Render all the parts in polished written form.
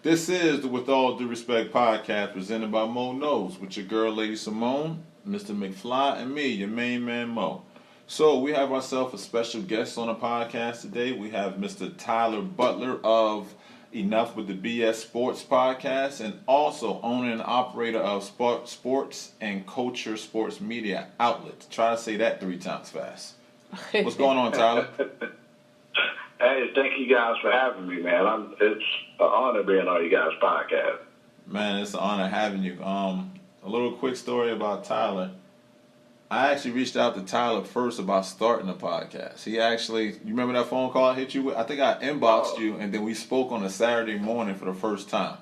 This is the With All Due Respect podcast presented by Mo Knows with your girl, Lady Simone, Mr. McFly, and me, your main man, Mo. So we have ourselves a special guest on the podcast today. We have Mr. Tyler Butler of Enough with the BS Sports podcast and also owner and operator of Sports and Culture Sports Media Outlet. Try to say that 3 times fast. What's going on, Tyler? Hey, thank you guys for having me, man. It's an honor being on you guys' podcast. Man, it's an honor having you. A little quick story about Tyler. I actually reached out to Tyler first about starting the podcast. You remember that phone call I hit you with? I think I inboxed you, and then we spoke on a Saturday morning for the first time.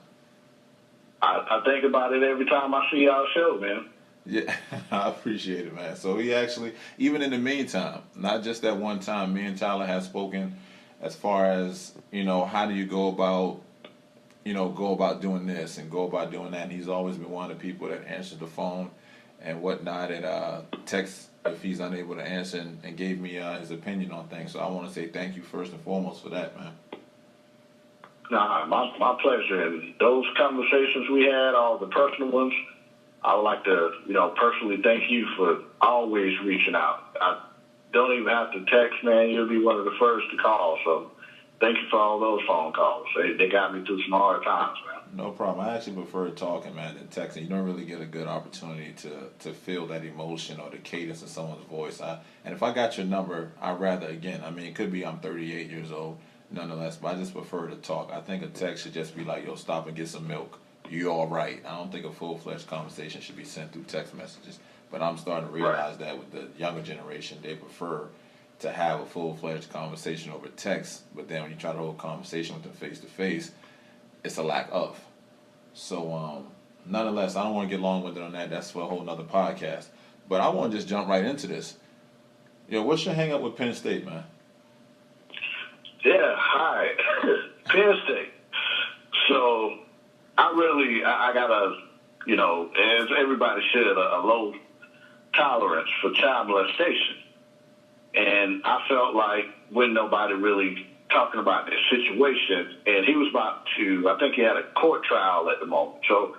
I think about it every time I see y'all show, man. Yeah, I appreciate it, man. So he actually, even in the meantime, not just that one time, me and Tyler have spoken as far as, how do you go about doing this and go about doing that. And he's always been one of the people that answered the phone and whatnot, and text if he's unable to answer, and gave me his opinion on things. So I want to say thank you first and foremost for that, man. Nah, my pleasure. And those conversations we had, all the personal ones, I would like to, personally thank you for always reaching out. I don't even have to text, man. You'll be one of the first to call. So thank you for all those phone calls. They got me through some hard times, man. No problem. I actually prefer talking, man, than texting. You don't really get a good opportunity to feel that emotion or the cadence of someone's voice. And if I got your number, I'd rather, it could be I'm 38 years old, nonetheless, but I just prefer to talk. I think a text should just be like, yo, stop and get some milk. You all right? I don't think a full-fledged conversation should be sent through text messages. But I'm starting to realize that with the younger generation, they prefer to have a full-fledged conversation over text. But then when you try to hold a conversation with them face-to-face, it's a lack of. So, nonetheless, I don't want to get long-winded on that. That's for a whole nother podcast. But I want to just jump right into this. What's your hang-up with Penn State, man? Yeah, hi. Penn State. So, I got as everybody should, a low tolerance for child molestation. And I felt like when nobody really talking about this situation, and he was about to, I think he had a court trial at the moment. So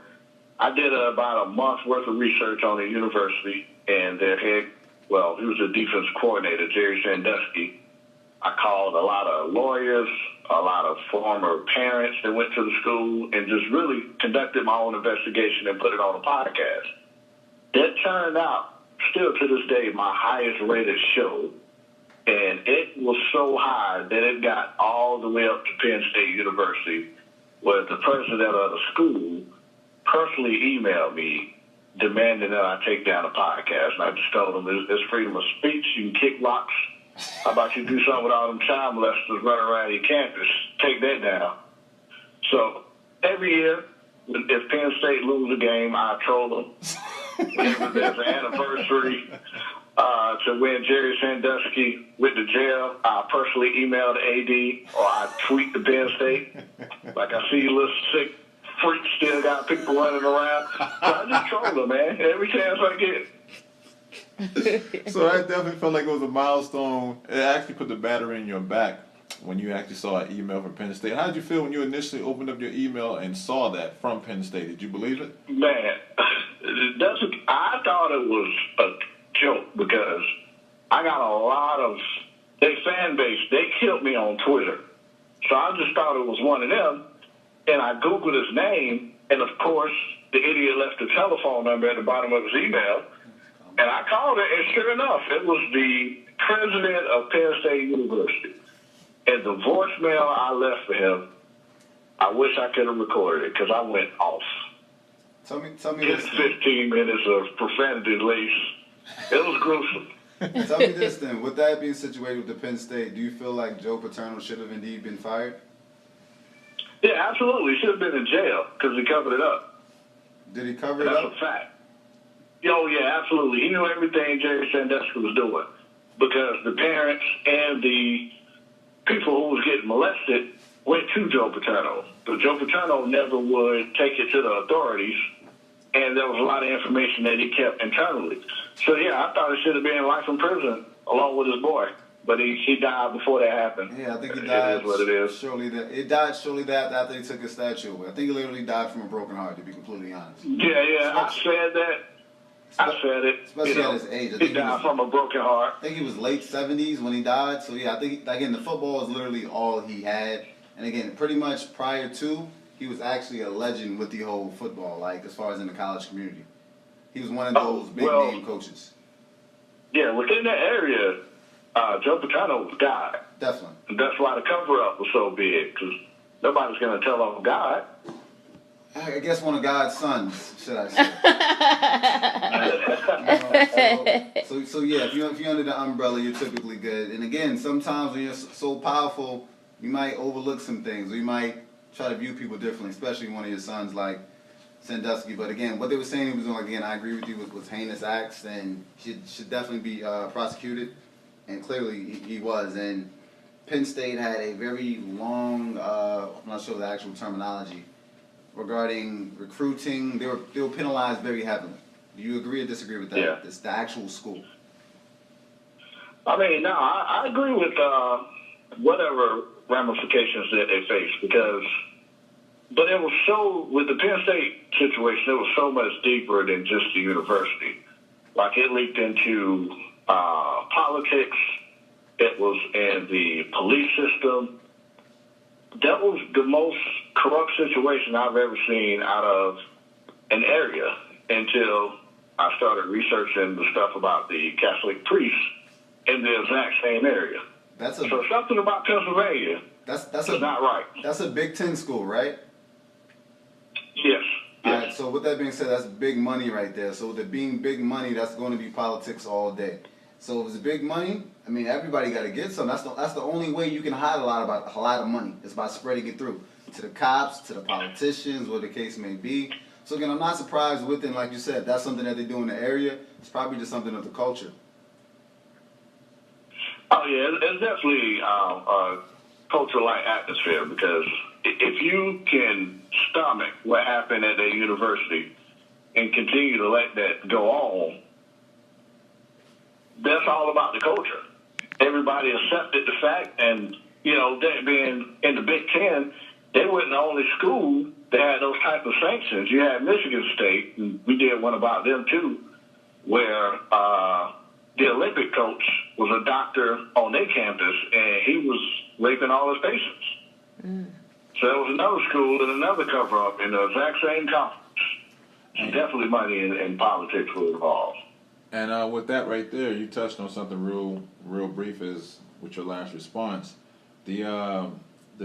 I did about a month's worth of research on the university, and their head, he was the defense coordinator, Jerry Sandusky. I called a lot of lawyers, a lot of former parents that went to the school, and just really conducted my own investigation and put it on a podcast. That turned out, still to this day, my highest rated show. And it was so high that it got all the way up to Penn State University, where the president of the school personally emailed me demanding that I take down the podcast. And I just told him, it's freedom of speech. You can kick rocks. How about you do something with all them child molesters running around your campus? Take that down. So every year, if Penn State lose a game, I troll them. Whenever there's an anniversary to when Jerry Sandusky went to jail, I personally email the AD or I tweet to Penn State. Like, I see you little sick freaks still got people running around. So I just troll them, man, every chance I get. So that definitely felt like it was a milestone. It actually put the battery in your back when you actually saw an email from Penn State. How did you feel when you initially opened up your email and saw that from Penn State? Did you believe it? Man, I thought it was a joke because I got a lot of their fan base. They killed me on Twitter. So I just thought it was one of them. And I Googled his name. And, of course, the idiot left the telephone number at the bottom of his email. And I called it, and sure enough, it was the president of Penn State University. And the voicemail I left for him, I wish I could have recorded it because I went off. Tell me this. 15 minutes of profanity laced. It was gruesome. Tell me this then. With that being situated with the Penn State, do you feel like Joe Paterno should have indeed been fired? Yeah, absolutely. He should have been in jail because he covered it up. Did he cover it up? That's a fact. Oh, yeah, absolutely. He knew everything Jerry Sandusky was doing because the parents and the people who was getting molested went to Joe Paterno. But Joe Paterno never would take it to the authorities, and there was a lot of information that he kept internally. So, yeah, I thought it should have been life in prison along with his boy. But he died before that happened. Yeah, I think he died. It is what it is. It died shortly after he took his statue away. I think he literally died from a broken heart, to be completely honest. Yeah, I said that. I said it. Especially at his age. I think he died from a broken heart. I think he was late 70s when he died. So, yeah, I think, again, the football is literally all he had. And, again, pretty much prior to, he was actually a legend with the whole football, like, as far as in the college community. He was one of those big-name coaches. Yeah, within that area, Joe Paterno died. Definitely. And that's why the cover-up was so big, because nobody's going to tell on God. I guess one of God's sons, should I say. So yeah, if you're under the umbrella, you're typically good. And again, sometimes when you're so powerful, you might overlook some things, or you might try to view people differently, especially one of your sons like Sandusky. But again, what they were saying he was doing, again, I agree with you, was heinous acts and should definitely be prosecuted. And clearly he was. And Penn State had a very long, I'm not sure the actual terminology, regarding recruiting. They were penalized very heavily. Do you agree or disagree with that? Yeah. It's the actual school. I mean, no, I agree with whatever ramifications that they face, but it was so, with the Penn State situation, it was so much deeper than just the university. Like, it leaked into politics. It was in the police system. That was the most corrupt situation I've ever seen out of an area until I started researching the stuff about the Catholic priests in the exact same area. So something about Pennsylvania that's not right. That's a Big Ten school, right? Yes. All right, so with that being said, that's big money right there. So with it being big money, that's going to be politics all day. So if it's big money, I mean, everybody got to get some. That's the only way you can hide a lot of money. It's by spreading it through to the cops, to the politicians, whatever the case may be. So again, I'm not surprised with it. Like you said, that's something that they do in the area. It's probably just something of the culture. Oh yeah, it's definitely a culture-like atmosphere, because if you can stomach what happened at a university and continue to let that go on, that's all about the culture. Everybody accepted the fact, and, that being in the Big Ten, they weren't the only school that had those type of sanctions. You had Michigan State, and we did one about them too, where the Olympic coach was a doctor on their campus, and he was raping all his patients. Mm. So there was another school and another cover-up in the exact same conference. And definitely money in politics was involved. And with that right there, you touched on something real brief is with your last response. The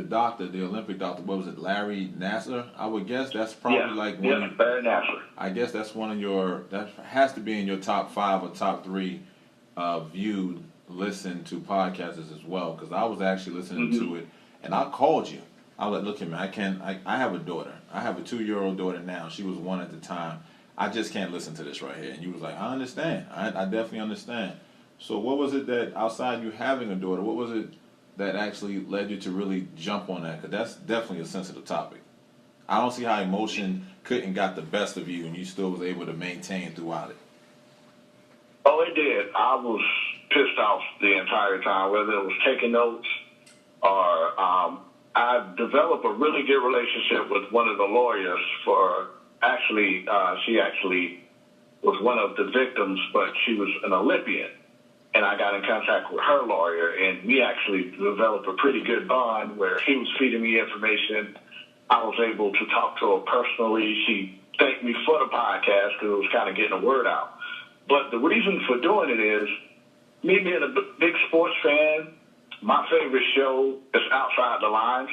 doctor, the Olympic doctor, what was it, Larry Nassar? I would guess that's probably Larry Nassar. I guess that's that has to be in your top 5 or top 3 viewed, listened to podcasters as well, because I was actually listening to it, and I called you. I was like, look at me, I have a daughter. I have a 2-year-old daughter now. She was 1 at the time. I just can't listen to this right here. And you was like, I understand. I definitely understand. So what was it that, outside you having a daughter, what was it that actually led you to really jump on that? Because that's definitely a sensitive topic. I don't see how emotion couldn't got the best of you and you still was able to maintain throughout it. Oh, it did. I was pissed off the entire time, whether it was taking notes or I developed a really good relationship with one of the lawyers for she actually was one of the victims, but she was an Olympian. And I got in contact with her lawyer, and we actually developed a pretty good bond where he was feeding me information. I was able to talk to her personally. She thanked me for the podcast because it was kind of getting the word out. But the reason for doing it is, me being a big sports fan, my favorite show is Outside the Lines.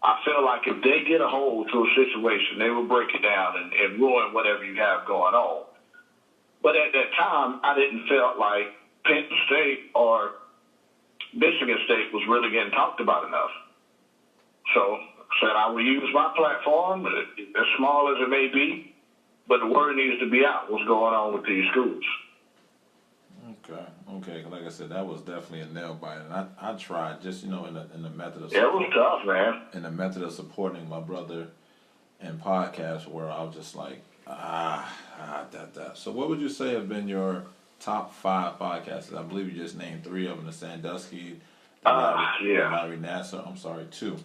I feel like if they get a hold to a situation, they will break it down and ruin whatever you have going on. But at that time, I didn't feel like Penn State or Michigan State was really getting talked about enough. So I said I will use my platform, as small as it may be, but the word needs to be out what's going on with these schools. Okay. Like I said, that was definitely a nail biter, and I tried just in the method of it was tough, man. In the method of supporting my brother in podcasts, where I was just like that. So what would you say have been your top 5 podcasts. I believe you just named 3 of them: the Sandusky, Yeah. Larry Nassar. I'm sorry, 2.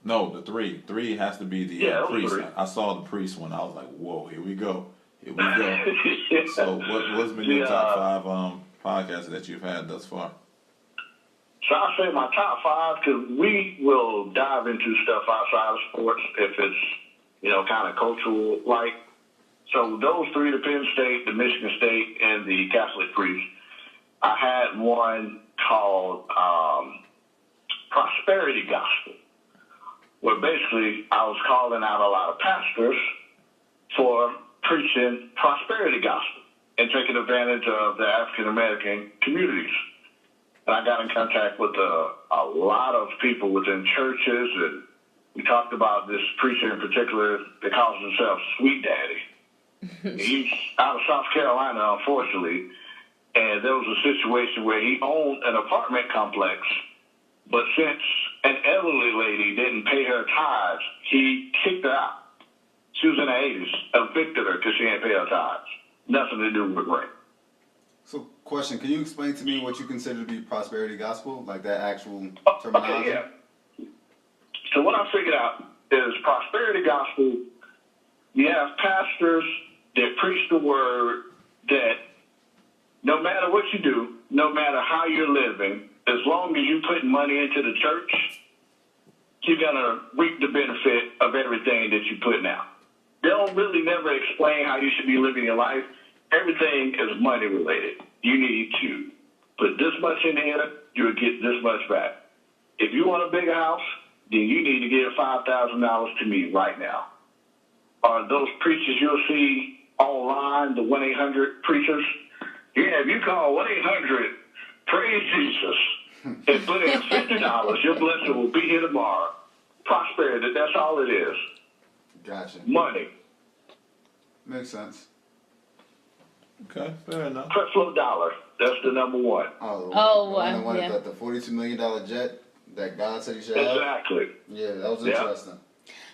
No, the 3. 3 has to be the Priest. 3. I saw the Priest one. I was like, whoa, here we go. Here we go. So what's been your top 5 podcasts that you've had thus far? So I'll say my top 5, because we will dive into stuff outside of sports if it's, kind of cultural like. So those 3, the Penn State, the Michigan State, and the Catholic Priest, I had one called Prosperity Gospel, where basically I was calling out a lot of pastors for preaching prosperity gospel and taking advantage of the African American communities. And I got in contact with a lot of people within churches, and we talked about this preacher in particular that calls himself Sweet Daddy. He's out of South Carolina, unfortunately, and there was a situation where he owned an apartment complex, but since an elderly lady didn't pay her tithes, he kicked her out. She was in her 80s, evicted her because she didn't pay her tithes. Nothing to do with rent. So, question, can you explain to me what you consider to be prosperity gospel, like that actual terminology? Okay, yeah. So what I figured out is prosperity gospel, you have pastors that preach the word that no matter what you do, no matter how you're living, as long as you're putting money into the church, you're going to reap the benefit of everything that you're putting out. They don't really never explain how you should be living your life. Everything is money related. You need to put this much in here, you'll get this much back. If you want a bigger house, then you need to give $5,000 to me right now. Or those preachers you'll see online, the 1-800 preachers, yeah, if you call 1-800, praise Jesus, and put in $50, your blessing will be here tomorrow. Prosperity, that's all it is. Gotcha. Money. Makes sense. Okay, fair enough. Creflo Dollar, that's the number 1. The $42 million jet that God said you should have? Exactly. Yeah, that was interesting.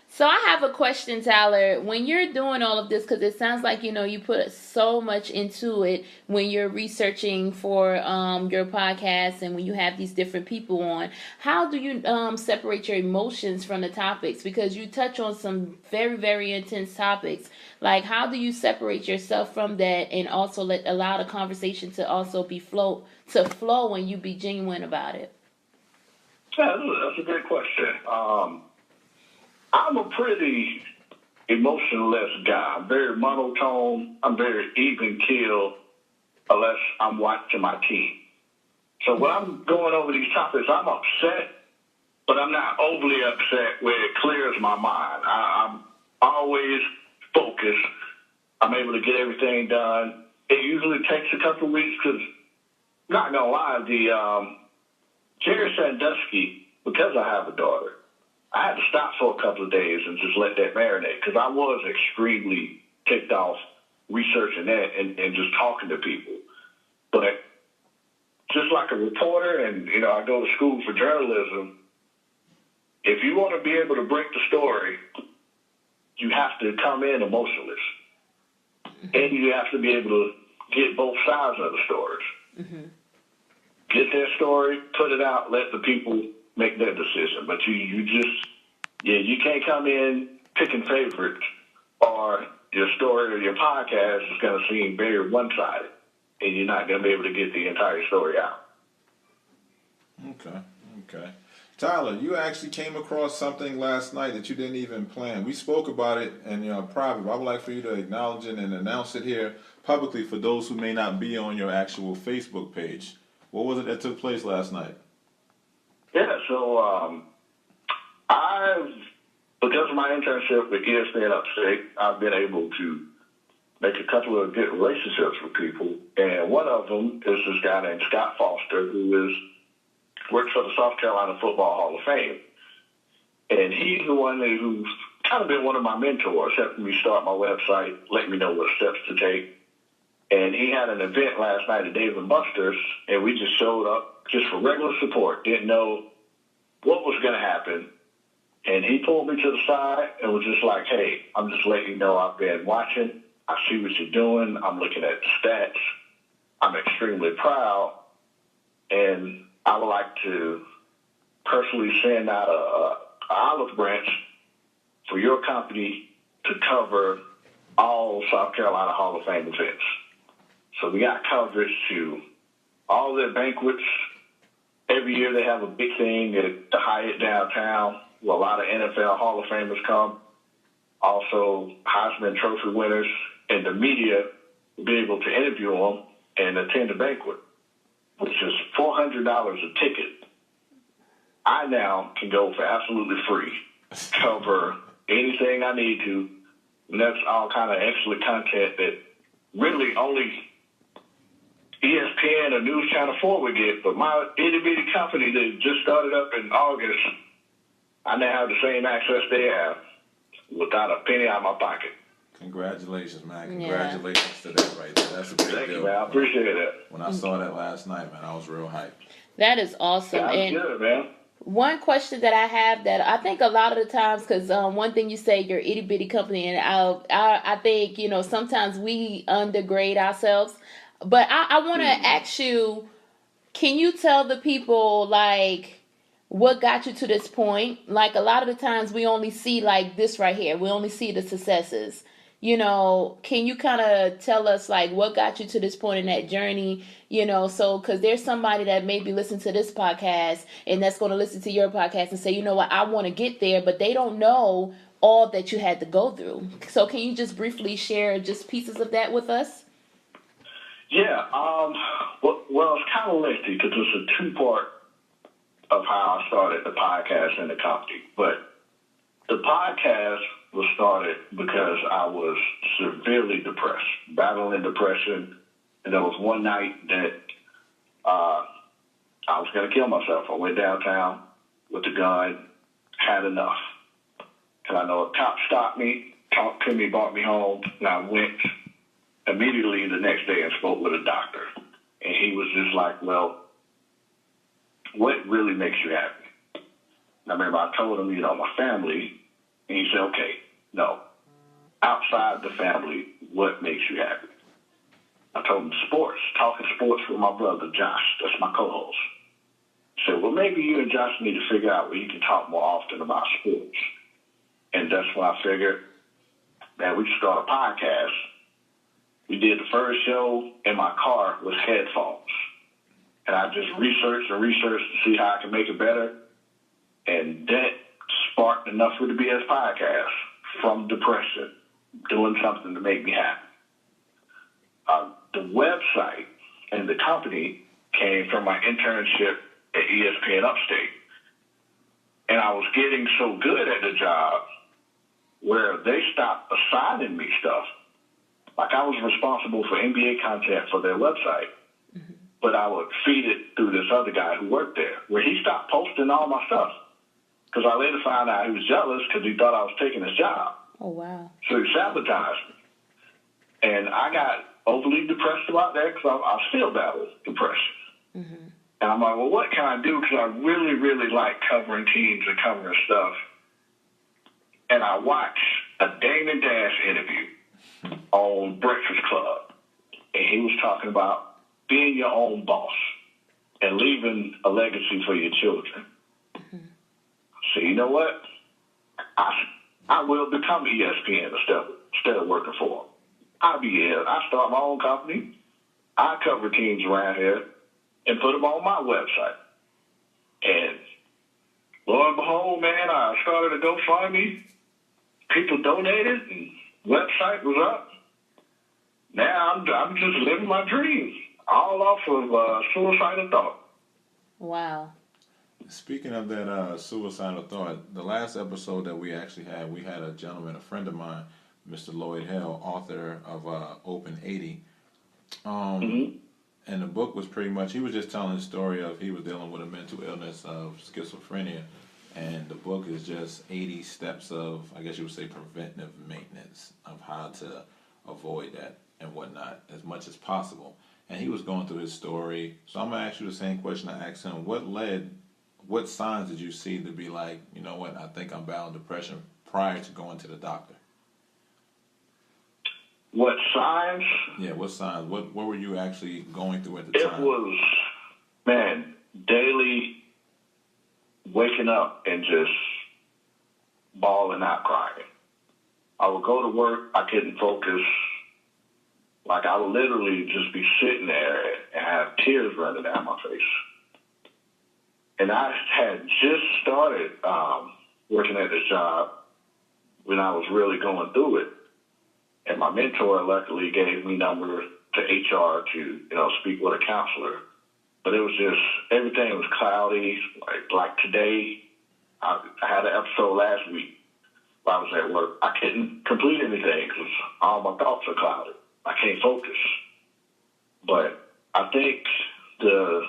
So I have a question, Tyler. When you're doing all of this, because it sounds like, you put so much into it when you're researching for your podcast and when you have these different people on, how do you separate your emotions from the topics? Because you touch on some very, very intense topics. Like, how do you separate yourself from that and also allow the conversation to also flow when you be genuine about it? Yeah, that's a great question. I'm a pretty emotionless guy. I'm very monotone. I'm very even keel unless I'm watching my team. So when I'm going over these topics, I'm upset, but I'm not overly upset where it clears my mind. I'm always focused. I'm able to get everything done. It usually takes a couple of weeks because, not going to lie, the Jerry Sandusky, because I have a daughter, I had to stop for a couple of days and just let that marinate because I was extremely ticked off researching that and just talking to people. But just like a reporter, and, I go to school for journalism, if you want to be able to break the story, you have to come in emotionless. And you have to be able to get both sides of the stories. Mm-hmm. Get their story, put it out, let the people make their decision. But you can't come in picking favorites, or your story or your podcast is going to seem very one-sided, and you're not going to be able to get the entire story out. Okay. Tyler, you actually came across something last night that you didn't even plan. We spoke about it in private, but I would like for you to acknowledge it and announce it here publicly for those who may not be on your actual Facebook page. What was it that took place last night? Yeah, so because of my internship with ESPN Upstate, I've been able to make a couple of good relationships with people. And one of them is this guy named Scott Foster, who works for the South Carolina Football Hall of Fame. And he's the one who's kind of been one of my mentors, helping me start my website, letting me know what steps to take. And he had an event last night at Dave & Buster's, and we just showed up just for regular support, didn't know what was going to happen. And he pulled me to the side and was just like, hey, I'm just letting you know I've been watching. I see what you're doing. I'm looking at the stats. I'm extremely proud, and I would like to personally send out a olive branch for your company to cover all South Carolina Hall of Fame events. So we got coverage to all their banquets. Every year they have a big thing at the Hyatt downtown where a lot of NFL Hall of Famers come. Also, Heisman Trophy winners and the media will be able to interview them and attend the banquet, which is $400 a ticket. I now can go for absolutely free, cover anything I need to, and that's all kind of excellent content that really only ESPN or News Channel 4 would get. But my itty-bitty company that just started up in August, I now have the same access they have without a penny out of my pocket. Congratulations, man. Congratulations to that right there. That's a big Thank deal. you, man. I appreciate that. When I saw that last night, man, I was real hyped. That is awesome. Sounds And good, man. one question that I have that I think a lot of the times, because one thing you say, your itty bitty company, and I think, you know, sometimes we undergrade ourselves. But I want to ask you, can you tell the people, like, what got you to this point? Like, a lot of the times we only see, like, this right here. We only see the successes. You know, can you kind of tell us, like, what got you to this point in that journey? You know, so, because there's somebody that maybe listen to this podcast and that's going to listen to your podcast and say, you know what, I want to get there, but they don't know all that you had to go through. So can you just briefly share just pieces of that with us? Yeah, well, it's kind of lengthy because it's a two-part of how I started the podcast and the company. But the podcast was started because I was severely depressed, battling depression. And there was one night that I was going to kill myself. I went downtown with a gun, had enough. And I know a cop stopped me, talked to me, brought me home, and I went immediately the next day and spoke with a doctor. And he was just like, well, what really makes you happy? And I remember I told him, you know, my family. And he said, okay, no. Outside the family, what makes you happy? I told him sports, talking sports with my brother, Josh. That's my co-host. He said, well, maybe you and Josh need to figure out where you can talk more often about sports. And that's when I figured, man, we should start a podcast. We did the first show in my car with headphones. And I just researched to see how I can make it better. And that sparked enough for the BS podcast from depression, doing something to make me happy. The website and the company came from my internship at ESPN Upstate. And I was getting so good at the job where they stopped assigning me stuff. Like I was responsible for NBA content for their website, but I would feed it through this other guy who worked there, where he stopped posting all my stuff. Because I later found out he was jealous because he thought I was taking his job. Oh, wow. So he sabotaged me. And I got overly depressed about that because I still battle depression. Mm-hmm. And I'm like, well, what can I do? Because I really, really like covering teams and covering stuff. And I watched a Damon Dash interview on Breakfast Club. And he was talking about being your own boss and leaving a legacy for your children. Mm-hmm. So you know what? I will become ESPN instead of working for them. I'll be here. I start my own company. I cover teams around here and put them on my website. And lo and behold, man, I started a GoFundMe. People donated, and website was up. Now I'm just living my dream, all off of suicidal thought. Wow. Speaking of that suicidal thought, the last episode that we actually had, we had a gentleman, a friend of mine, Mr. Lloyd Hill, author of Open 80. And the book was pretty much, he was just telling the story of he was dealing with a mental illness of schizophrenia. And the book is just 80 steps of, I guess you would say, preventive maintenance of how to avoid that and whatnot as much as possible. And he was going through his story. So I'm going to ask you the same question I asked him. What signs did you see to be like, you know what, I think I'm battling depression prior to going to the doctor? What signs? Yeah, what signs? What were you actually going through at the It time? was, man, daily waking up and just bawling out crying. I would go to work, I couldn't focus. Like, I would literally just be sitting there and have tears running down my face. And I had just started working at this job when I was really going through it. And my mentor luckily gave me number to HR to, speak with a counselor. But it was just, everything was cloudy. Like today, I had an episode last week where I was at work. I couldn't complete anything because all my thoughts are clouded. I can't focus. But I think the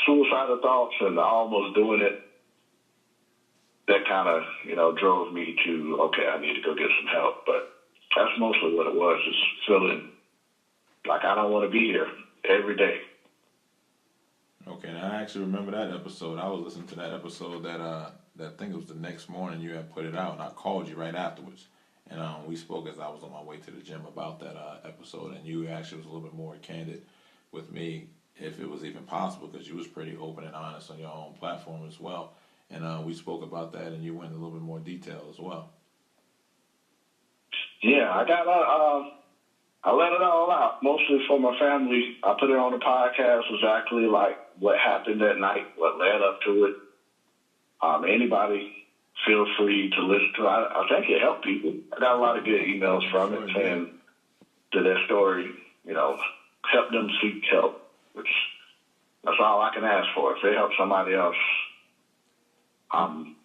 suicidal thoughts and the almost doing it, that kind of, drove me to, okay, I need to go get some help. But that's mostly what it was, just feeling like I don't want to be here every day. Okay, and I actually remember that episode. I was listening to that episode that I think it was the next morning you had put it out, and I called you right afterwards. And we spoke as I was on my way to the gym about that episode, and you actually was a little bit more candid with me, if it was even possible, because you was pretty open and honest on your own platform as well. And we spoke about that, and you went in a little bit more detail as well. Yeah, I let it all out, mostly for my family. I put it on the podcast exactly like what happened that night, what led up to it. Anybody feel free to listen to it. I think it helped people. I got a lot of good emails from it saying that their story, helped them seek help, which that's all I can ask for. If it helps somebody else. And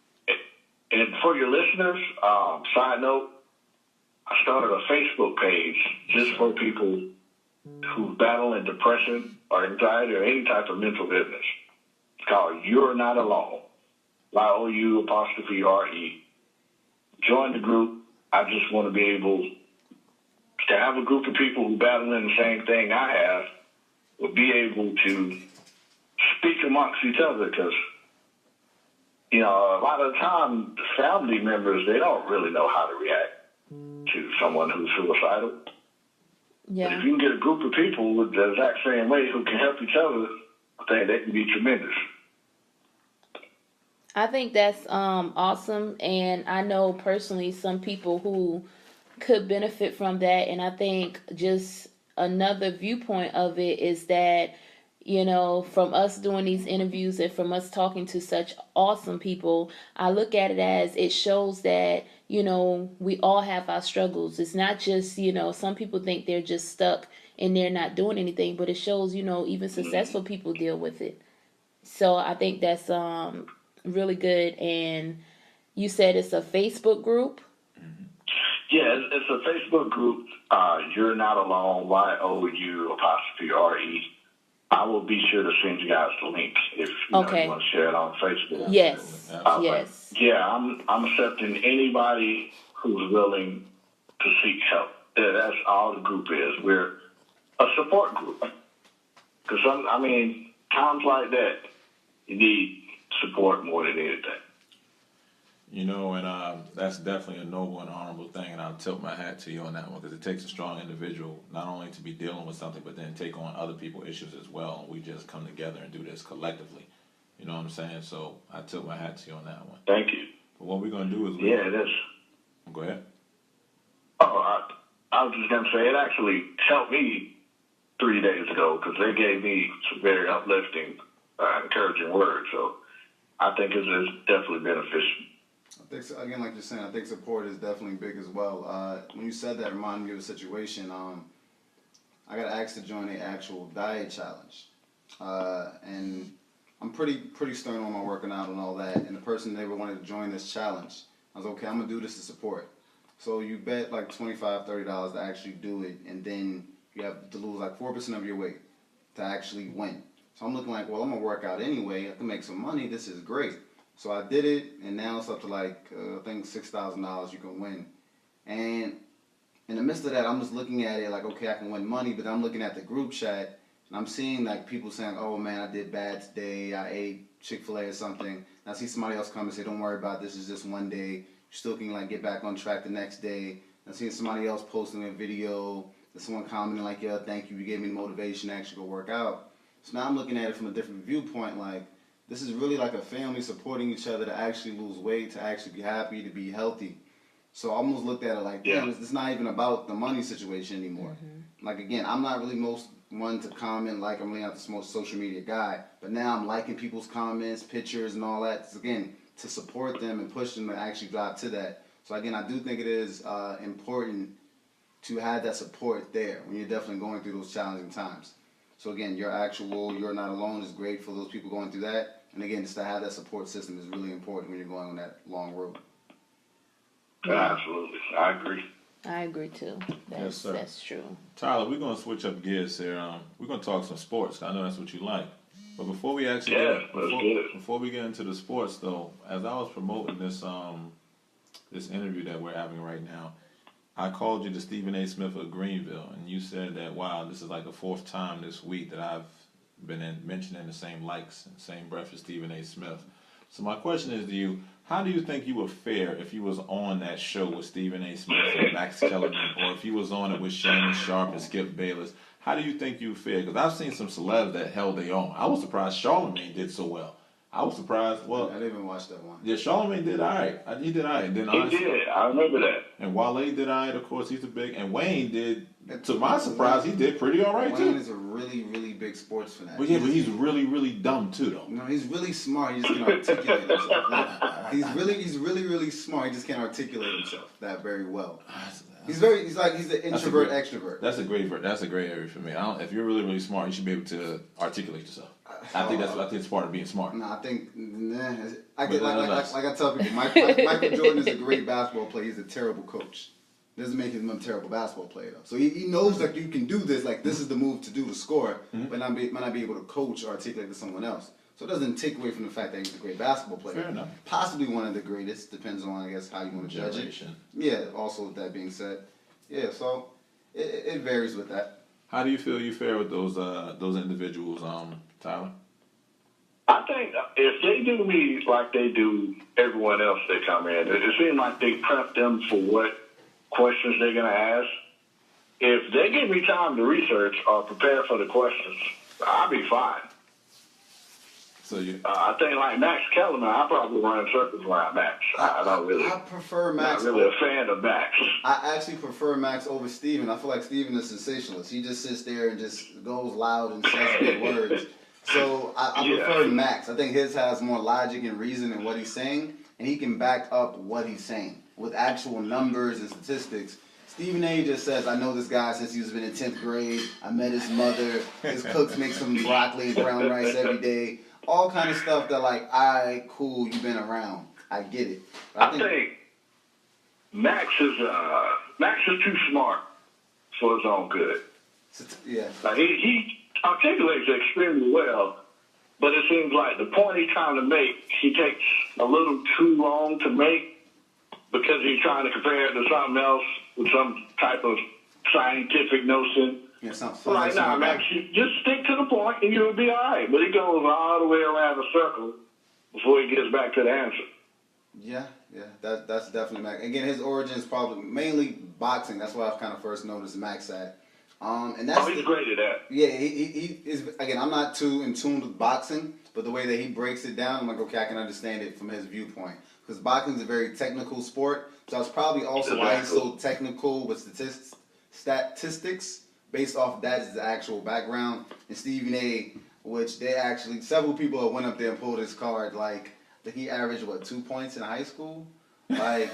for your listeners, side note, I started a Facebook page just for people who battle in depression or anxiety or any type of mental illness. It's called You're Not Alone. YOU_RE. Join the group. I just want to be able to have a group of people who battle in the same thing I have, will be able to speak amongst each other, because a lot of the time, the family members, they don't really know how to react to someone who's suicidal. Yeah. But if you can get a group of people with the exact same way who can help each other, I think that can be tremendous. I think that's awesome, and I know personally some people who could benefit from that, and I think just another viewpoint of it is that, from us doing these interviews and from us talking to such awesome people, I look at it as it shows that, we all have our struggles. It's not just, some people think they're just stuck and they're not doing anything, but it shows, even successful people deal with it. So I think that's really good. And you said it's a Facebook group? Yeah, it's a Facebook group. You're Not Alone, YOU_RE. I will be sure to send you guys the link if you want to share it on Facebook. Yes. Yes. Yeah, I'm accepting anybody who's willing to seek help. That's all the group is. We're a support group. Because times like that, you need support more than anything. And that's definitely a noble and honorable thing, and I'll tilt my hat to you on that one, because it takes a strong individual not only to be dealing with something, but then take on other people's issues as well, and we just come together and do this collectively. You know what I'm saying? So I tilt my hat to you on that one. Thank you. But what we're going to do is... it is. Go ahead. Oh, I was just going to say, it actually helped me 3 days ago, because they gave me some very uplifting, encouraging words, so I think it's definitely beneficial. I think, so, again, like you're saying, I think support is definitely big as well. When you said that, it reminded me of a situation. I got asked to join the actual diet challenge, and I'm pretty stern on my working out and all that. And the person never wanted to join this challenge. I was okay. I'm gonna do this to support. So you bet like $25, $30 to actually do it, and then you have to lose like 4% of your weight to actually win. So I'm looking like, well, I'm gonna work out anyway. I can make some money. This is great. So I did it, and now it's up to like, I think $6,000 you can win. And in the midst of that, I'm just looking at it like, okay, I can win money, but I'm looking at the group chat, and I'm seeing like people saying, oh man, I did bad today, I ate Chick-fil-A or something. And I see somebody else come and say, don't worry about this, it's just one day. You still can like get back on track the next day. I've seen somebody else posting a video, someone commenting like, yeah, thank you, you gave me the motivation to actually go work out. So now I'm looking at it from a different viewpoint, like, this is really like a family supporting each other to actually lose weight, to actually be happy, to be healthy. So I almost looked at it like, damn, it's not even about the money situation anymore. Mm-hmm. Like, again, I'm not really most one to comment, like, I'm really not the most social media guy, but now I'm liking people's comments, pictures, and all that. It's, again, to support them and push them to actually drive to that. So, again, I do think it is important to have that support there when you're definitely going through those challenging times. So, again, you're not alone is great for those people going through that. And, again, just to have that support system is really important when you're going on that long road. Absolutely. I agree. I agree too. Yes, sir. That's true. Tyler, we're going to switch up gears here. We're going to talk some sports. I know that's what you like. But before we actually before we get into the sports, though, as I was promoting this this interview that we're having right now, I called you to Stephen A. Smith of Greenville, and you said that, wow, this is like the fourth time this week that I've been mentioning the same likes and same breath as Stephen A. Smith. So my question is to you, how do you think you would fare if you was on that show with Stephen A. Smith and Max Kellerman, or if you was on it with Shannon Sharp and Skip Bayless? How do you think you would fare? Because I've seen some celebs that held their own. I was surprised Charlamagne did so well. I was surprised. Well, I didn't even watch that one. Yeah, Charlamagne did all right. He did all right. And then he did. I remember that. And Wale did all right. Of course, he's a big. And Wayne did. To my surprise, he did pretty all right too. Wayne is a really, really big sports fanatic. But yeah, but he's really, really dumb too, though. No, he's really smart. He just can't articulate himself. He's really, really smart. He just can't articulate himself that very well. He's an introvert extrovert. That's a great area for me. If you're really, really smart, you should be able to articulate yourself. I think it's part of being smart. No, I think I tell people, Michael Jordan is a great basketball player. He's a terrible coach. Doesn't make him a terrible basketball player though. So he knows like you can do this, like this is the move to do to score, but might not be able to coach or articulate to someone else. So it doesn't take away from the fact that he's a great basketball player. Fair enough. Possibly one of the greatest, depends on I guess how you want to judge it. Yeah. Also with that being said, yeah. So it varies with that. How do you feel you fare with those individuals, Tyler? I think if they do me like they do everyone else that come in, it seems like they prep them for what questions they're going to ask. If they give me time to research or prepare for the questions, I'll be fine. So I think like Max Kellerman, I probably run in circles around Max. I prefer Max. Not really a fan of Max. I actually prefer Max over Steven. I feel like Steven is sensationalist. He just sits there and just goes loud and says big words. So I prefer Max. I think his has more logic and reason in what he's saying, and he can back up what he's saying with actual numbers and statistics. Stephen A. just says, I know this guy since he's been in 10th grade. I met his mother. His cooks make some broccoli and brown rice every day. All kind of stuff that like, cool, you've been around. I get it. I think Max is too smart for his own good. Yeah. Like he articulates extremely well, but it seems like the point he's trying to make, he takes a little too long to make because he's trying to compare it to something else with some type of scientific notion. Yeah, right now, Max, you just stick to the point and you'll be all right. But he goes all the way around the circle before he gets back to the answer. Yeah, that's definitely Max. Again, his origin is probably mainly boxing. That's why I kind of first noticed Max at. And that's he's great at that. Yeah, he is. Again, I'm not too in tune with boxing, but the way that he breaks it down, I'm like, okay, I can understand it from his viewpoint. Because boxing is a very technical sport, so that's probably also why he's so technical with statistics based off of that is the actual background. And Stephen A., which they actually, several people have went up there and pulled his card, like, I think he averaged, 2 points in high school? Like,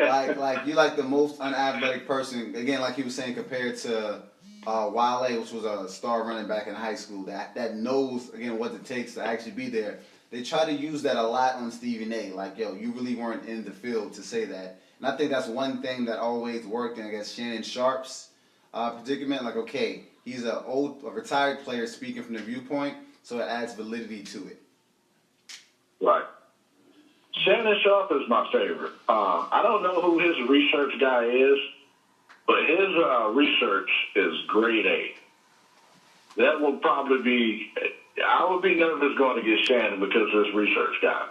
like you're like the most unathletic person. Again, like he was saying, compared to Wale, which was a star running back in high school, that knows, again, what it takes to actually be there. They try to use that a lot on Stephen A. Like, yo, you really weren't in the field to say that. And I think that's one thing that always worked in, I guess, Shannon Sharp's predicament. Like, okay, he's a retired player speaking from the viewpoint, so it adds validity to it. Right. Shannon Sharp is my favorite. I don't know who his research guy is, but his research is grade A. That will probably be... I would be nervous going to get Shannon because of his research guy.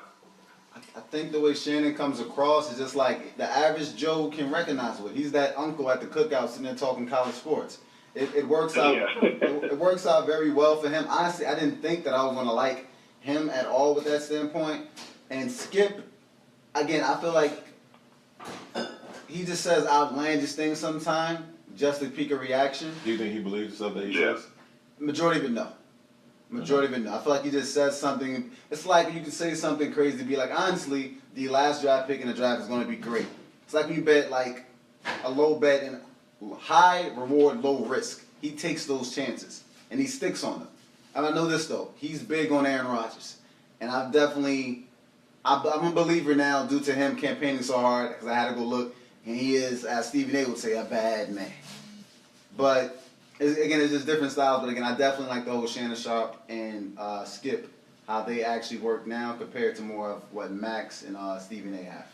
I think the way Shannon comes across is just like the average Joe can recognize what he's that uncle at the cookout sitting there talking college sports. It works out. It works out very well for him. Honestly, I didn't think that I was gonna like him at all with that standpoint. And Skip, again, I feel like he just says outlandish things sometimes just to pique a reaction. Do you think he believes the stuff that he says? Majority of it, no. Majority of it, no. I feel like he just says something. It's like you can say something crazy to be like, honestly, the last draft pick in the draft is going to be great. It's like when you bet like a low bet and high reward, low risk. He takes those chances and he sticks on them. And I know this though. He's big on Aaron Rodgers, and I'm a believer now due to him campaigning so hard because I had to go look, and he is, as Stephen A. would say, a bad man. But again, it's just different styles. But again, I definitely like the whole Shannon Sharp and Skip, how they actually work now compared to more of what Max and Stephen A. have.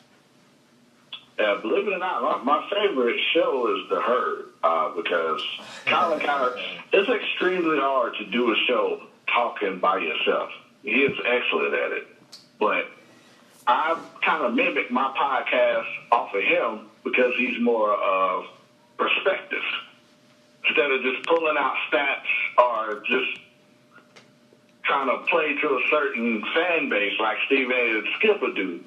Yeah, believe it or not, my favorite show is The Herd because Colin Cowherd, it's extremely hard to do a show talking by yourself. He is excellent at it. But I kind of mimic my podcast off of him because he's more of perspective. Instead of just pulling out stats or just trying to play to a certain fan base like Stephen A. and Skip would do,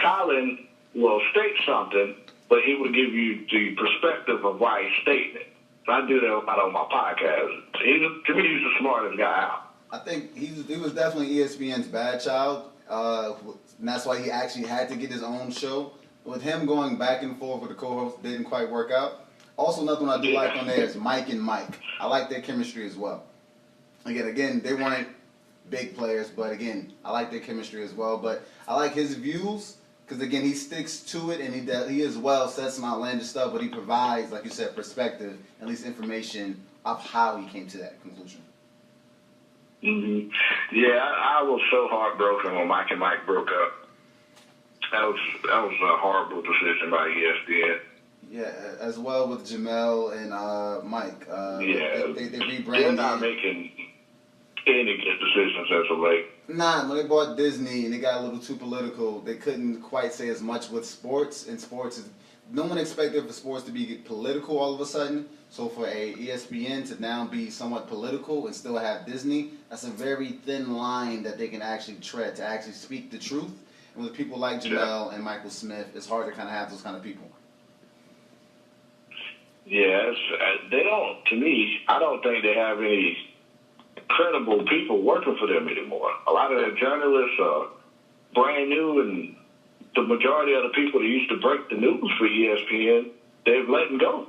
Colin will state something, but he will give you the perspective of why he's stating it. So I do that on my podcast. To me, he's the smartest guy out. I think he was definitely ESPN's bad child, and that's why he actually had to get his own show. With him going back and forth with the co-host, didn't quite work out. Also, another one I do like on there is Mike and Mike. I like their chemistry as well. Again, they weren't big players, but again, I like their chemistry as well. But I like his views because, again, he sticks to it, and he as well says some outlandish stuff, but he provides, like you said, perspective, at least information of how he came to that conclusion. Mm-hmm. Yeah, I was so heartbroken when Mike and Mike broke up. That was a horrible decision by ESPN. Yeah, as well with Jamel and Mike. They rebranded. They're not making any good decisions as of late. Nah, when they bought Disney and they got a little too political, they couldn't quite say as much with sports. And sports is, no one expected for sports to be political all of a sudden. So for a ESPN to now be somewhat political and still have Disney, that's a very thin line that they can actually tread to actually speak the truth. And with people like Jamel and Michael Smith, it's hard to kind of have those kind of people. Yes, they don't. To me, I don't think they have any credible people working for them anymore. A lot of their journalists are brand new, and the majority of the people that used to break the news for ESPN, they've let them go.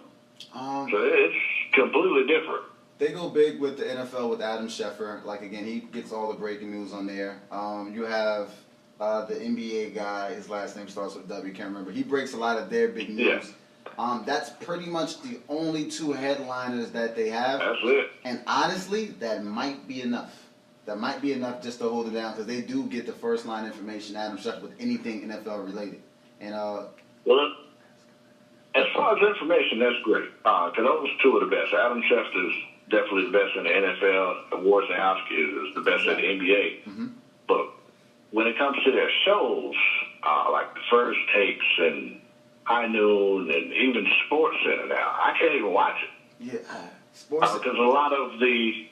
So it's completely different. They go big with the NFL with Adam Schefter. Like, again, he gets all the breaking news on there. You have the NBA guy, his last name starts with W, can't remember. He breaks a lot of their big news. Yeah. That's pretty much the only two headliners that they have. That's it. And honestly, that might be enough. That might be enough just to hold it down because they do get the first line information, Adam Schefter, with anything NFL related. And well, as far as information, that's great. Because those two are the best. Adam Schefter is definitely the best in the NFL. Wojciechowski is the best in the NBA. Mm-hmm. But when it comes to their shows, like the First Takes and High Noon and even Sports Center now, I can't even watch it. Yeah, Sports because a lot of the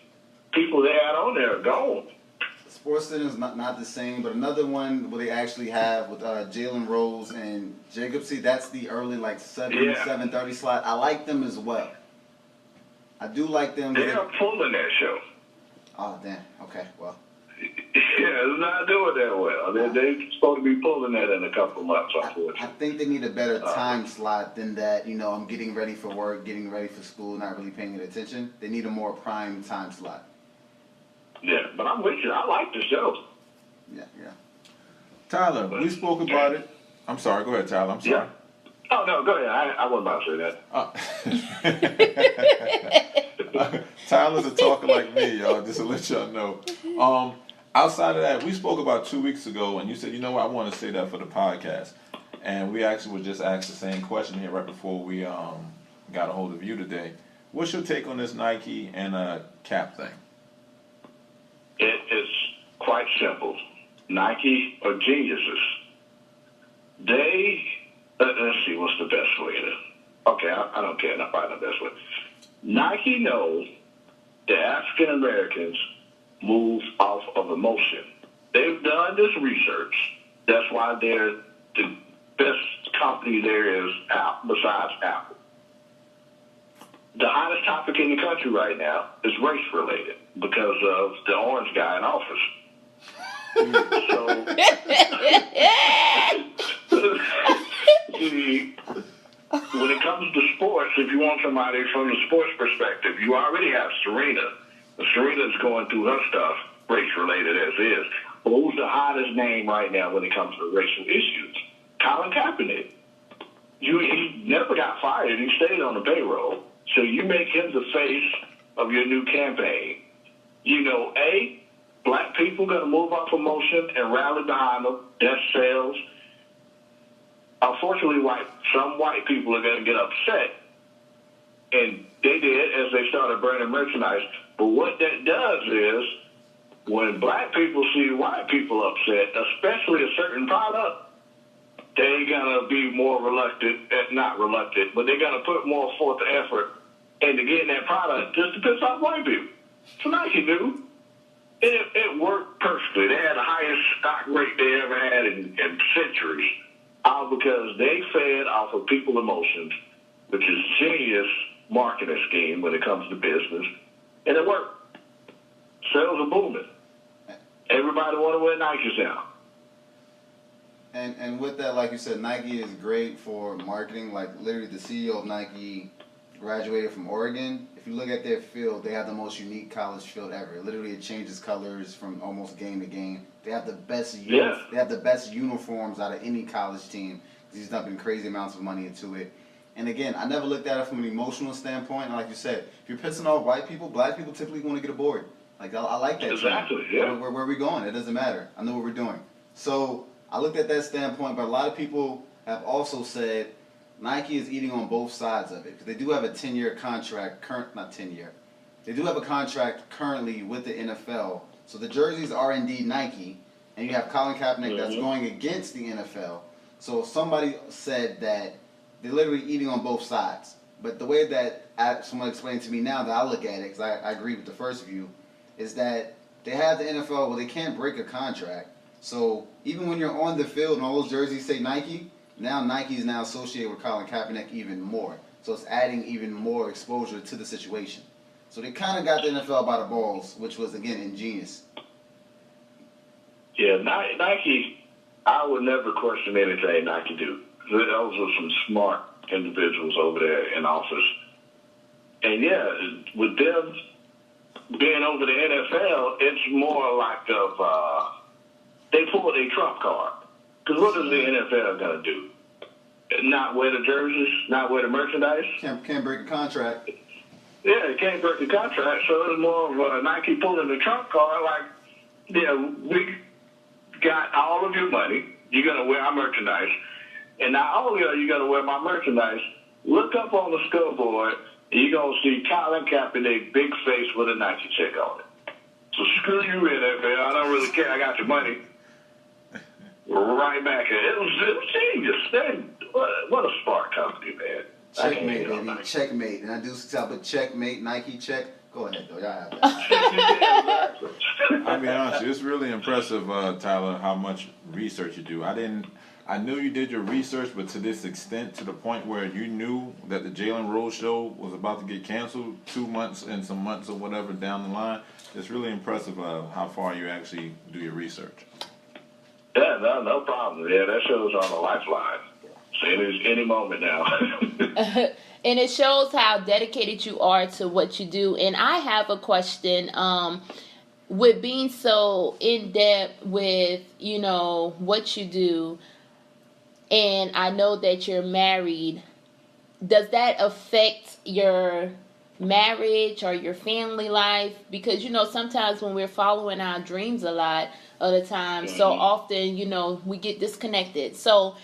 people they had on there are gone. Sports Center is not the same, but another one where they actually have with Jalen Rose and Jacobsy, that's the early 7:30 slot. I like them as well. I do like them. They are pulling that show. Oh, damn. Okay, well. Yeah, it's not doing that well. They're supposed to be pulling that in a couple of months, unfortunately. I think they need a better time slot than that. I'm getting ready for work, getting ready for school, not really paying attention. They need a more prime time slot. Yeah, but I'm with you. I like the show. Yeah. Tyler, we spoke about it. I'm sorry. Go ahead, Tyler. I'm sorry. Yeah. Oh, no, go ahead. I wasn't about to say that. Tyler's a talker like me, y'all, just to let y'all know. Outside of that, we spoke about 2 weeks ago, and you said, you know what, I want to say that for the podcast. And we actually were just asked the same question here right before we got a hold of you today. What's your take on this Nike and cap thing? It is quite simple. Nike are geniuses. let's see, what's the best way to, okay, I don't care, I'll find the best way. Nike knows that African Americans move off of emotion. They've done this research. That's why they're the best company there is out besides Apple. The hottest topic in the country right now is race related because of the orange guy in office. So, see, when it comes to sports, if you want somebody from the sports perspective, you already have Serena. Serena's going through her stuff, race related as is. But who's the hottest name right now when it comes to racial issues? Colin Kaepernick. He never got fired. He stayed on the payroll. So you make him the face of your new campaign. You know, black people going to move off emotion and rally behind them. That's sales. Unfortunately, some white people are going to get upset. And they did as they started burning merchandise. But what that does is, when black people see white people upset, especially a certain product, they're going to be more not reluctant, but they're going to put more forth the effort into getting that product just to piss off white people. So Nike knew. It worked perfectly. They had the highest stock rate they ever had in centuries, all because they fed off of people's emotions, which is a genius marketing scheme when it comes to business, and it worked. Sales are booming. Everybody want to wear Nikes now. And with that, like you said, Nike is great for marketing. Like, literally, the CEO of Nike graduated from Oregon. If you look at their field, they have the most unique college field ever. Literally, it changes colors from almost game to game. They have the best They have the best uniforms out of any college team. He's dumping crazy amounts of money into it. And again, I never looked at it from an emotional standpoint. And like you said, if you're pissing off white people, black people typically want to get aboard. Like, I like that. Exactly, yeah. Where are we going? It doesn't matter. I know what we're doing. So I looked at that standpoint, but a lot of people have also said Nike is eating on both sides of it. Because they do have a 10-year contract, They do have a contract currently with the NFL. So the jerseys are indeed Nike, and you have Colin Kaepernick that's going against the NFL. So somebody said that they're literally eating on both sides. But the way that someone explained to me now that I look at it, because I agree with the first view, is that they have the NFL, well, they can't break a contract. So even when you're on the field and all those jerseys say Nike, now Nike is now associated with Colin Kaepernick even more. So it's adding even more exposure to the situation. So they kind of got the NFL by the balls, which was, again, ingenious. Yeah, Nike, I would never question anything Nike do. Those are some smart individuals over there in office. And yeah, with them being over the NFL, it's more like they pulled a trump card. Because what is the NFL going to do? Not wear the jerseys, not wear the merchandise? Can't break a contract. Yeah, it can't break the contract. So it's more of a Nike pulling the trump card like, yeah, we got all of your money. You're going to wear our merchandise. And not only are you going to wear my merchandise, look up on the scoreboard, and you're going to see Colin Kaepernick, big face with a Nike check on it. So screw you, NFL. I don't really care. I got your money. Right back at it. It was genius. What a smart company, man. Checkmate, baby. Checkmate. And I do stop with checkmate, Nike check. Go ahead, though. Y'all have that. I'll be honest, it's really impressive, Tyler, how much research you do. I knew you did your research, but to this extent, to the point where you knew that the Jalen Rose show was about to get canceled 2 months and some months or whatever down the line, it's really impressive how far you actually do your research. Yeah, no problem. Yeah, that show's on the lifeline. So any moment now. And it shows how dedicated you are to what you do. And I have a question. With being so in depth with, what you do, and I know that you're married, does that affect your marriage or your family life? Because, sometimes when we're following our dreams a lot of the time, so often, we get disconnected. So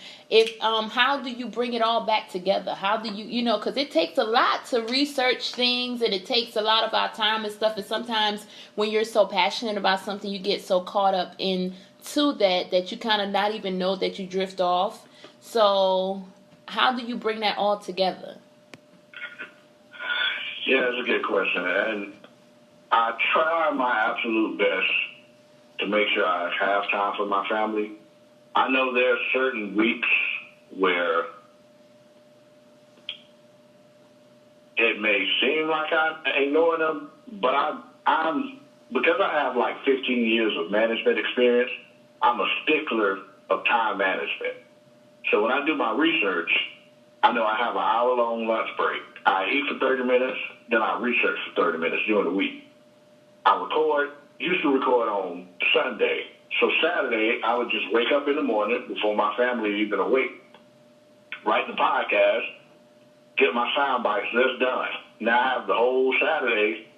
how do you bring it all back together? How do you, because it takes a lot to research things, and it takes a lot of our time and stuff. And sometimes when you're so passionate about something, you get so caught up into that you kind of not even know that you drift off. So how do you bring that all together? Yeah, that's a good question. And I try my absolute best to make sure I have time for my family. I know there are certain weeks where it may seem like I'm ignoring them, but I'm because I have like 15 years of management experience, I'm a stickler of time management. So when I do my research, I know I have an hour-long lunch break. I eat for 30 minutes, then I research for 30 minutes during the week. I used to record on Sunday. So Saturday, I would just wake up in the morning before my family is even awake, write the podcast, get my sound bites, that's done. Now I have the whole Saturday,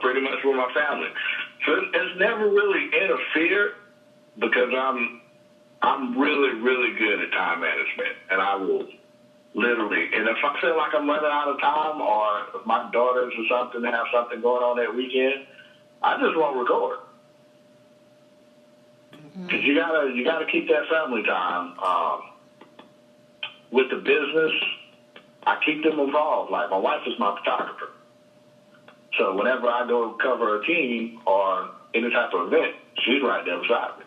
pretty much with my family. So it's never really interfered because I'm really, really good at time management, and I will literally, and if I feel like I'm running out of time, or if my daughters or something have something going on that weekend, I just won't record. Because you gotta keep that family time. With the business, I keep them involved. Like my wife is my photographer, so whenever I go cover a team or any type of event, she's right there beside me.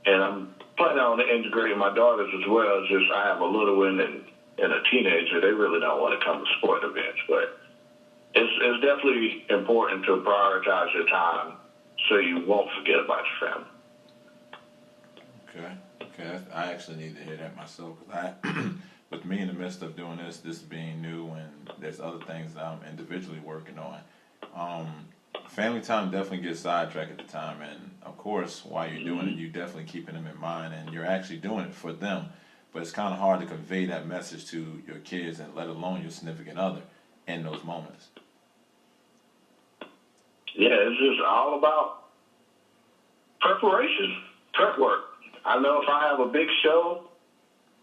And I'm planning on integrating my daughters as well. Just I have a little one and a teenager. They really don't want to come to sport events, but it's definitely important to prioritize your time so you won't forget about your family. Okay. I actually need to hear that myself. Cause with me in the midst of doing this being new, and there's other things that I'm individually working on. Family time definitely gets sidetracked at the time, and of course, while you're doing it, you're definitely keeping them in mind, and you're actually doing it for them. But it's kind of hard to convey that message to your kids, and let alone your significant other, in those moments. Yeah, it's just all about preparation, prep work. I know if I have a big show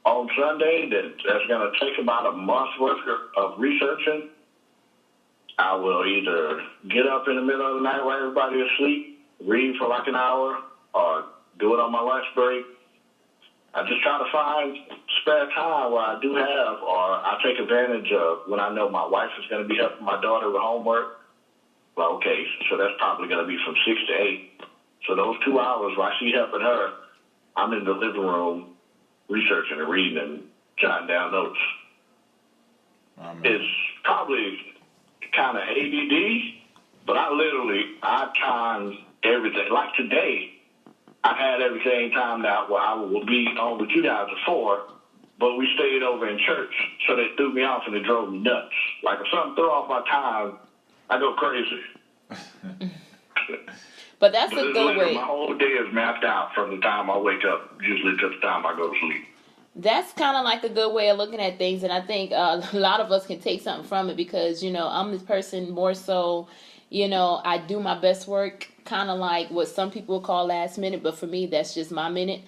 on Sunday that's going to take about a month's worth of researching, I will either get up in the middle of the night while everybody is asleep, read for like an hour, or do it on my lunch break. I just try to find spare time where I do have, or I take advantage of when I know my wife is going to be helping my daughter with homework. Well, okay, so that's probably going to be from 6 to 8. So those 2 hours while she's helping her, I'm in the living room researching and reading and jotting down notes. It's probably kind of ADD, but I time everything. Like today, I had everything timed out where I will be on with you guys at 4, but we stayed over in church, so they threw me off and it drove me nuts. Like if something threw off my time, I go crazy. But that's a good way. My whole day is mapped out from the time I wake up, usually to the time I go to sleep. That's kind of like a good way of looking at things, and I think a lot of us can take something from it because, I'm this person more so, I do my best work kind of like what some people call last minute, but for me, that's just my minute.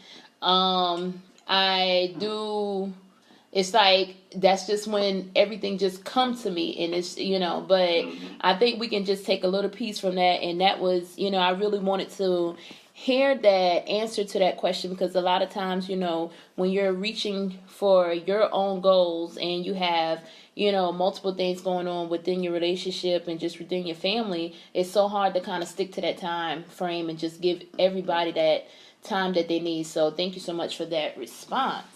It's like that's just when everything just comes to me, and it's but I think we can just take a little piece from that, and that was I really wanted to hear that answer to that question, because a lot of times when you're reaching for your own goals and you have multiple things going on within your relationship and just within your family, it's so hard to kind of stick to that time frame and just give everybody that time that they need. So thank you so much for that response.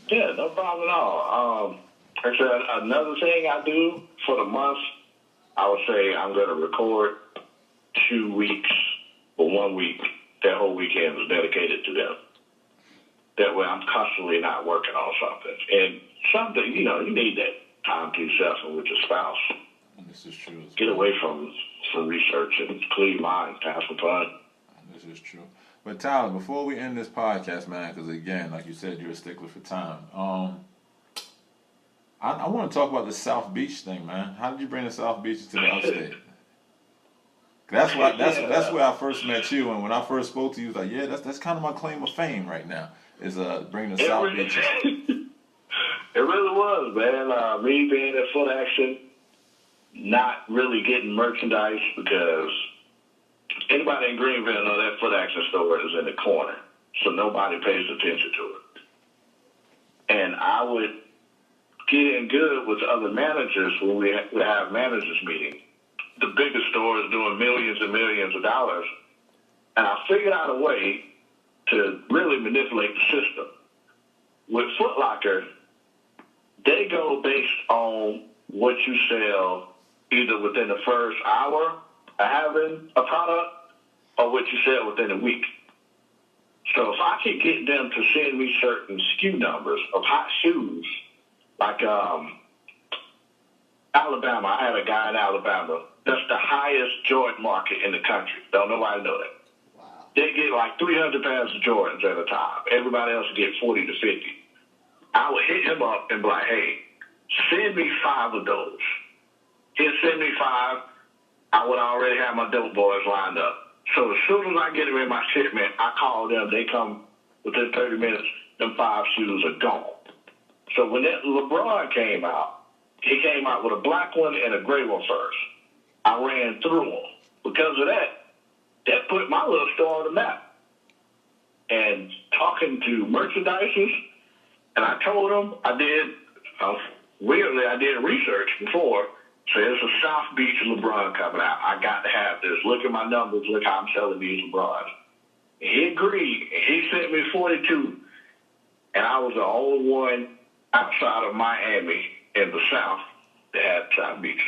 Yeah, no problem at all. Actually, another thing I do for the month, I would say I'm going to record 2 weeks, but 1 week, that whole weekend was dedicated to them. That way I'm constantly not working on something. And something, you need that time to yourself and with your spouse. This is true. Get away from research and clear your mind, have some fun. This is true. But Tyler, before we end this podcast, man, because again, like you said, you're a stickler for time. I want to talk about the South Beach thing, man. How did you bring the South Beach to the upstate? That's where I first met you, and when I first spoke to you, I was like, yeah, that's kind of my claim of fame right now, is bringing the South Beach. It really was, man. Me being at Foot Action, not really getting merchandise because anybody in Greenville know that Foot Action store is in the corner. so nobody pays attention to it. And I would get in good with other managers when we have managers meeting. The biggest stores doing millions and millions of dollars. And I figured out a way to really manipulate the system. With Foot Locker, they go based on what you sell either within the first hour of having a product or what you sell within a week. So if I could get them to send me certain SKU numbers of hot shoes, like Alabama, I had a guy in Alabama. That's the highest Jordan market in the country. Don't nobody know that. Wow. They get like 300 pairs of Jordans at a time. Everybody else get 40 to 50. I would hit him up and be like, hey, send me 5 of those. He'll send me 5. I would already have my dope boys lined up. So as soon as I get them in my shipment, I call them. They come within 30 minutes. Them 5 shoes are gone. So when that LeBron came out, he came out with a black one and a gray one first. I ran through them. Because of that put my little store on the map. And talking to merchandisers, and I told them weirdly, I did research before. So there's a South Beach LeBron coming out. I got to have this. Look at my numbers. Look how I'm selling these LeBrons. And he agreed. And he sent me 42. And I was the only one outside of Miami in the South that had South Beach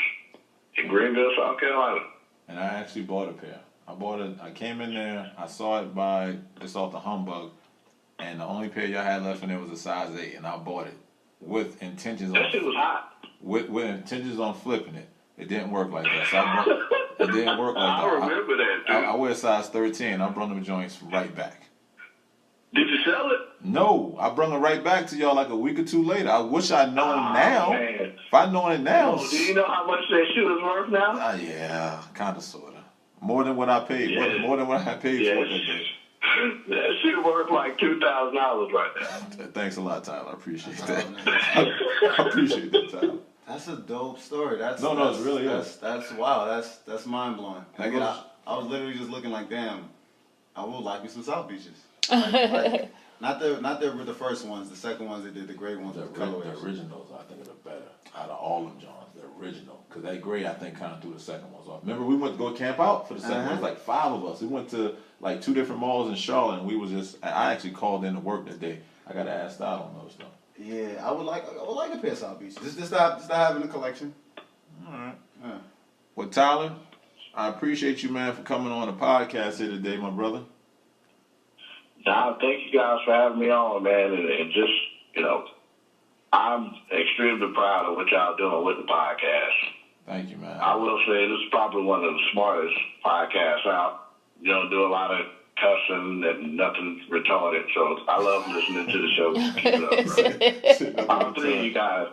in Greenville, South Carolina. And I actually bought a pair. I came in there, I saw it just off the humbug, and the only pair y'all had left in there was a size 8, and I bought it with intentions That shit was hot. With intentions on flipping it. It didn't work like that. So it didn't work like that. I remember that, dude. I wear size 13. I brought them joints right back. Did you sell it? No, I brought it right back to y'all like a week or 2 later. I wish I'd known now. Man. If I'd known it now. Do you know how much that shoe is worth now? Yeah, kind of, sort of. More than what I paid. Yes. More than what I paid for it that day. That shoe worth like $2,000 right now. Thanks a lot, Tyler. I appreciate that. I appreciate that, Tyler. That's a dope story. It really is. That's wow. That's mind blowing. That I was literally just looking like, damn, I would like me some South Beaches. Like, not the first ones, the second ones they did, the gray ones. The originals, I think, are the better out of all them Johns. The original, because that gray, I think, kind of threw the second ones off. Remember, we went to go camp out for the second ones, like 5 of us. We went to like 2 different malls in Charlotte, and we was just. I actually called in to work that day. I got to ask out on those stuff. Yeah, I would like a pair of South Beaches. Just to have in the collection. All right. Yeah. Well, Tyler, I appreciate you, man, for coming on the podcast here today, my brother. Nah, thank you guys for having me on, man, and just, I'm extremely proud of what y'all doing with the podcast. Thank you, man. I will say this is probably one of the smartest podcasts out. You don't do a lot of cussing and nothing retarded, so I love listening to the show. Keep it up, bro. All 3 of you guys.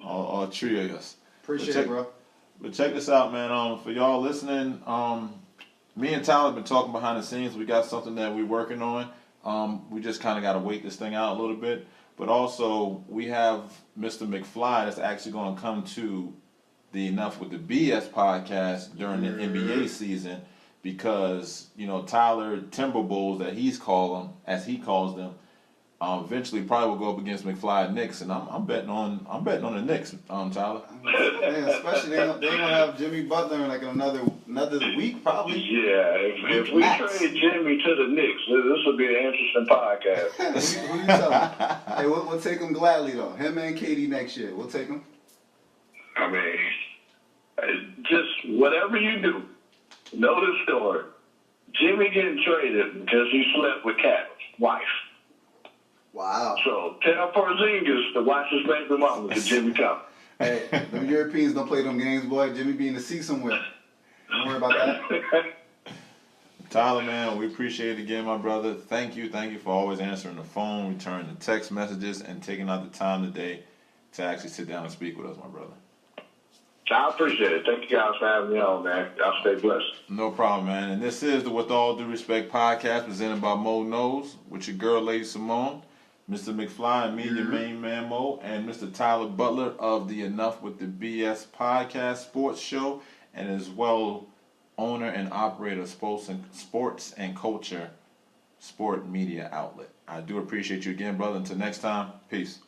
All 3 of us. Appreciate it, bro. But check this out, man. For y'all listening, me and Tyler have been talking behind the scenes. We got something that we're working on. We just kind of got to wait this thing out a little bit. But also, we have Mr. McFly that's actually going to come to the Enough with the BS podcast during the NBA season because, Tyler Timberwolves, that he's calling, as he calls them, eventually probably will go up against McFly and Knicks, and I'm betting on the Knicks, Tyler. Yeah, especially they gonna have Jimmy Butler in like another week probably. Yeah, if we trade Jimmy to the Knicks, this will be an interesting podcast. Who you telling? Hey, we'll take him gladly though. Him and Katie next year, we'll take him. I mean, just whatever you do, know the story. Jimmy getting traded because he slept with Cat's wife. Wow. So tell Porzingis to watch his baby mama because Jimmy come. Hey, them Europeans don't play them games, boy. Jimmy be in the sea somewhere. Don't worry about that. Tyler, man, we appreciate it again, my brother. Thank you for always answering the phone, returning the text messages, and taking out the time today to actually sit down and speak with us, my brother. I appreciate it. Thank you guys for having me on, man. Y'all stay blessed. No problem, man. And this is the With All Due Respect podcast presented by Mo Knows with your girl, Lady Simone, Mr. McFly, and me, your main man, Mo, and Mr. Tyler Butler of the Enough with the BS podcast sports show, and as well owner and operator of sports and culture sport media outlet. I do appreciate you again, brother. Until next time, peace.